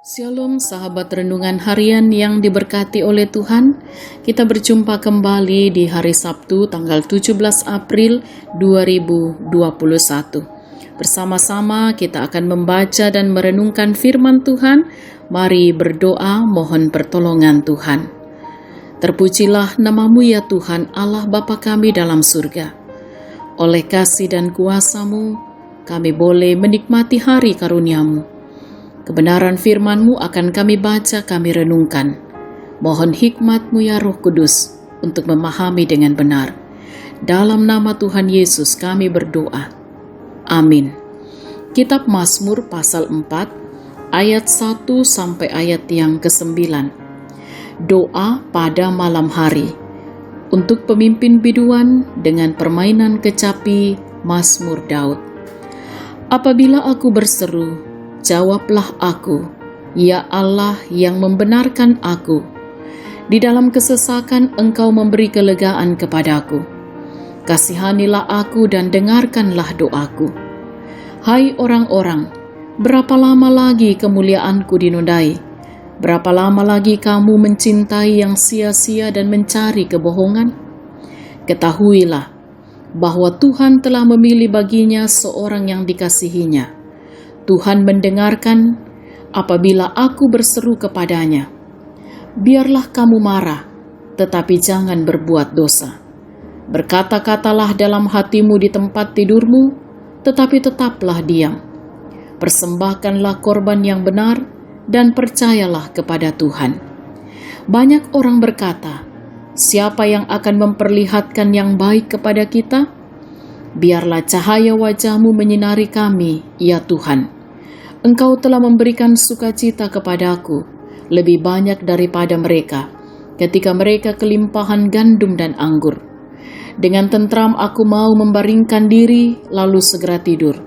Shalom sahabat renungan harian yang diberkati oleh Tuhan. Kita berjumpa kembali di hari Sabtu tanggal 17 April 2021. Bersama-sama kita akan membaca dan merenungkan firman Tuhan. Mari berdoa mohon pertolongan Tuhan. Terpujilah namamu ya Tuhan Allah Bapa kami dalam surga. Oleh kasih dan kuasa-Mu, kami boleh menikmati hari karunia-Mu. Kebenaran firman-Mu akan kami baca, kami renungkan. Mohon hikmat-Mu ya Roh Kudus untuk memahami dengan benar. Dalam nama Tuhan Yesus kami berdoa. Amin. Kitab Mazmur pasal 4 ayat 1 sampai ayat yang ke-9. Doa pada malam hari. Untuk pemimpin biduan dengan permainan kecapi Mazmur Daud. Apabila aku berseru, jawablah aku, ya Allah yang membenarkan aku. Di dalam kesesakan Engkau memberi kelegaan kepadaku. Kasihanilah aku dan dengarkanlah doaku. Hai orang-orang, berapa lama lagi kemuliaanku dinodai? Berapa lama lagi kamu mencintai yang sia-sia dan mencari kebohongan? Ketahuilah bahwa Tuhan telah memilih baginya seorang yang dikasihinya. Tuhan mendengarkan apabila aku berseru kepadanya. Biarlah kamu marah, tetapi jangan berbuat dosa. Berkata-katalah dalam hatimu di tempat tidurmu, tetapi tetaplah diam. Persembahkanlah korban yang benar, dan percayalah kepada Tuhan. Banyak orang berkata, siapa yang akan memperlihatkan yang baik kepada kita? Biarlah cahaya wajah-Mu menyinari kami, ya Tuhan. Engkau telah memberikan sukacita kepadaku, lebih banyak daripada mereka, ketika mereka kelimpahan gandum dan anggur. Dengan tentram aku mau membaringkan diri, lalu segera tidur.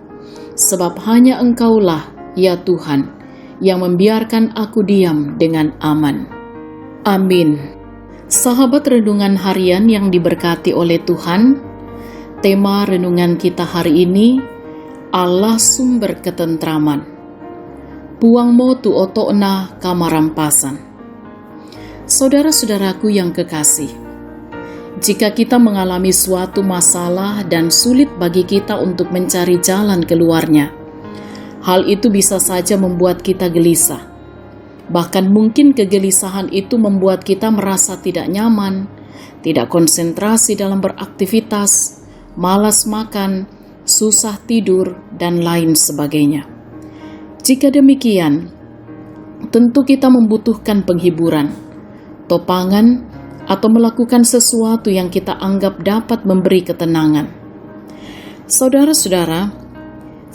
Sebab hanya Engkaulah, ya Tuhan, yang membiarkan aku diam dengan aman. Amin. Sahabat renungan harian yang diberkati oleh Tuhan, tema renungan kita hari ini, Allah sumber ketentraman. Puang motu otona kamarampasan. Saudara-saudaraku yang kekasih, jika kita mengalami suatu masalah dan sulit bagi kita untuk mencari jalan keluarnya, hal itu bisa saja membuat kita gelisah. Bahkan mungkin kegelisahan itu membuat kita merasa tidak nyaman, tidak konsentrasi dalam beraktivitas, malas makan, susah tidur, dan lain sebagainya. Jika demikian, tentu kita membutuhkan penghiburan, topangan, atau melakukan sesuatu yang kita anggap dapat memberi ketenangan. Saudara-saudara,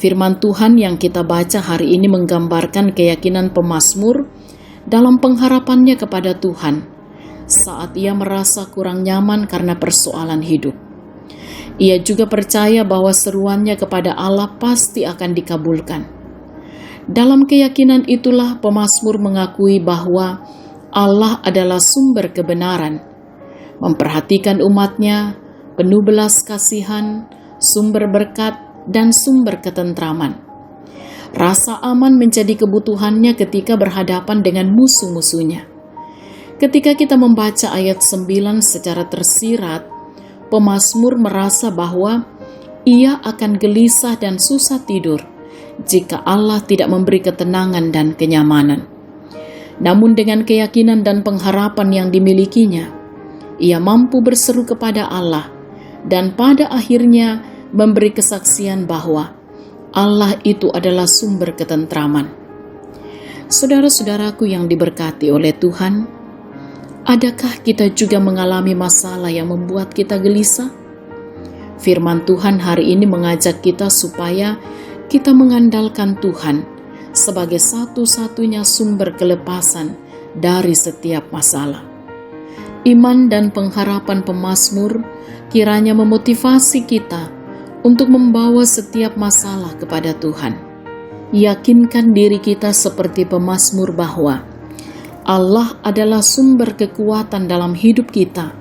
firman Tuhan yang kita baca hari ini menggambarkan keyakinan pemazmur dalam pengharapannya kepada Tuhan saat ia merasa kurang nyaman karena persoalan hidup. Ia juga percaya bahwa seruannya kepada Allah pasti akan dikabulkan. Dalam keyakinan itulah pemazmur mengakui bahwa Allah adalah sumber kebenaran, memperhatikan umatnya, penuh belas kasihan, sumber berkat, dan sumber ketentraman. Rasa aman menjadi kebutuhannya ketika berhadapan dengan musuh-musuhnya. Ketika kita membaca ayat 9 secara tersirat, pemazmur merasa bahwa ia akan gelisah dan susah tidur jika Allah tidak memberi ketenangan dan kenyamanan. Namun dengan keyakinan dan pengharapan yang dimilikinya, ia mampu berseru kepada Allah dan pada akhirnya memberi kesaksian bahwa Allah itu adalah sumber ketentraman. Saudara-saudaraku yang diberkati oleh Tuhan, adakah kita juga mengalami masalah yang membuat kita gelisah? Firman Tuhan hari ini mengajak kita supaya kita mengandalkan Tuhan sebagai satu-satunya sumber kelepasan dari setiap masalah. Iman dan pengharapan pemazmur kiranya memotivasi kita untuk membawa setiap masalah kepada Tuhan. Yakinkan diri kita seperti pemazmur bahwa Allah adalah sumber kekuatan dalam hidup kita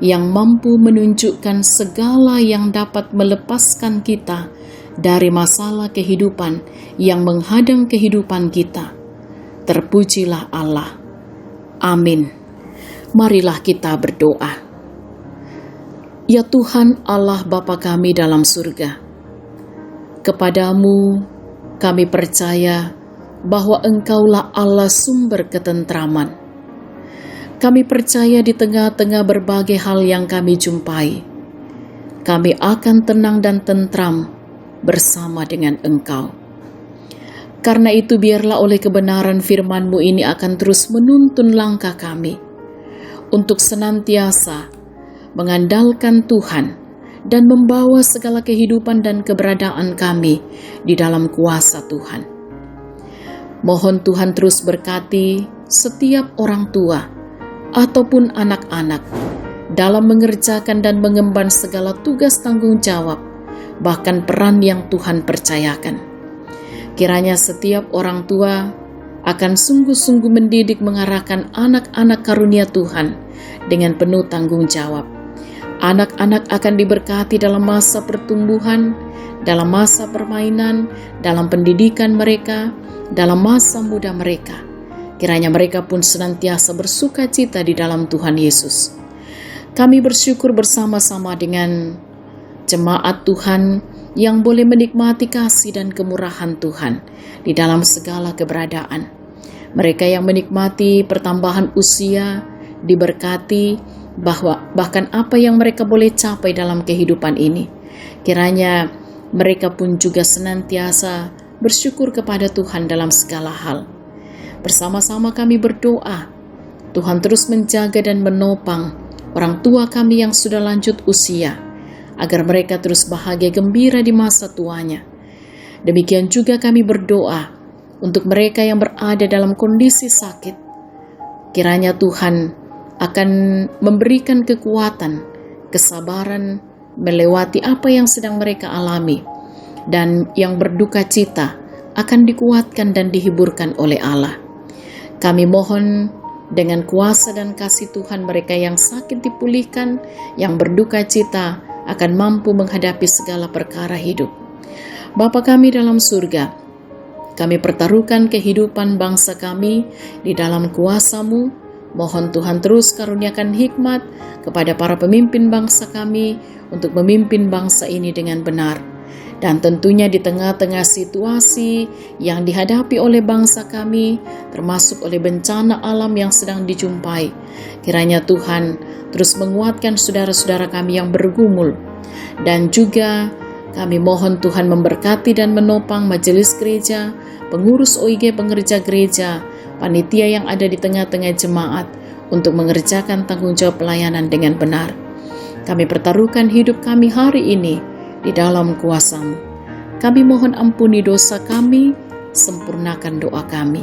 yang mampu menunjukkan segala yang dapat melepaskan kita dari masalah kehidupan yang menghadang kehidupan kita, Terpujilah Allah. Amin. Marilah kita berdoa. Ya Tuhan Allah Bapa kami dalam surga, Kepadamu kami percaya bahwa Engkaulah Allah sumber ketentraman. Kami percaya di tengah-tengah berbagai hal yang kami jumpai, kami akan tenang dan tentram bersama dengan Engkau. Karena itu biarlah oleh kebenaran firman-Mu ini akan terus menuntun langkah kami untuk senantiasa mengandalkan Tuhan dan membawa segala kehidupan dan keberadaan kami di dalam kuasa Tuhan. Mohon Tuhan terus berkati setiap orang tua ataupun anak-anak dalam mengerjakan dan mengemban segala tugas tanggung jawab, bahkan peran yang Tuhan percayakan. Kiranya setiap orang tua akan sungguh-sungguh mendidik mengarahkan anak-anak karunia Tuhan dengan penuh tanggung jawab. Anak-anak akan diberkati dalam masa pertumbuhan, dalam masa permainan, dalam pendidikan mereka, dalam masa muda mereka. Kiranya mereka pun senantiasa bersuka cita di dalam Tuhan Yesus. Kami bersyukur bersama-sama dengan jemaat Tuhan yang boleh menikmati kasih dan kemurahan Tuhan di dalam segala keberadaan. Mereka yang menikmati pertambahan usia diberkati, bahkan apa yang mereka boleh capai dalam kehidupan ini. Kiranya mereka pun juga senantiasa bersyukur kepada Tuhan dalam segala hal. Bersama-sama kami berdoa, Tuhan terus menjaga dan menopang orang tua kami yang sudah lanjut usia, agar mereka terus bahagia gembira di masa tuanya. Demikian juga kami berdoa untuk mereka yang berada dalam kondisi sakit. Kiranya Tuhan akan memberikan kekuatan, kesabaran melewati apa yang sedang mereka alami, dan yang berduka cita akan dikuatkan dan dihiburkan oleh Allah. Kami mohon dengan kuasa dan kasih Tuhan mereka yang sakit dipulihkan, yang berduka cita akan mampu menghadapi segala perkara hidup. Bapa kami dalam surga, kami pertaruhkan kehidupan bangsa kami di dalam kuasa-Mu. Mohon Tuhan terus karuniakan hikmat kepada para pemimpin bangsa kami untuk memimpin bangsa ini dengan benar. Dan tentunya di tengah-tengah situasi yang dihadapi oleh bangsa kami, termasuk oleh bencana alam yang sedang dijumpai, kiranya Tuhan terus menguatkan saudara-saudara kami yang bergumul. Dan juga kami mohon Tuhan memberkati dan menopang majelis gereja, pengurus OIG, pengerja gereja, panitia yang ada di tengah-tengah jemaat untuk mengerjakan tanggung jawab pelayanan dengan benar. Kami pertaruhkan hidup kami hari ini di dalam kuasa-Mu. Kami mohon ampuni dosa kami, sempurnakan doa kami.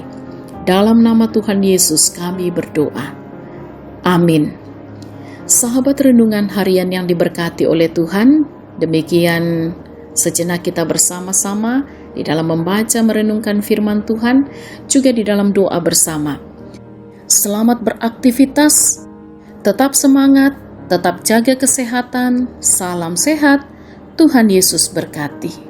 Dalam nama Tuhan Yesus kami berdoa. Amin. Sahabat renungan harian yang diberkati oleh Tuhan, demikian sejenak kita bersama-sama di dalam membaca merenungkan firman Tuhan, juga di dalam doa bersama. Selamat beraktivitas, tetap semangat, tetap jaga kesehatan, salam sehat, Tuhan Yesus berkati.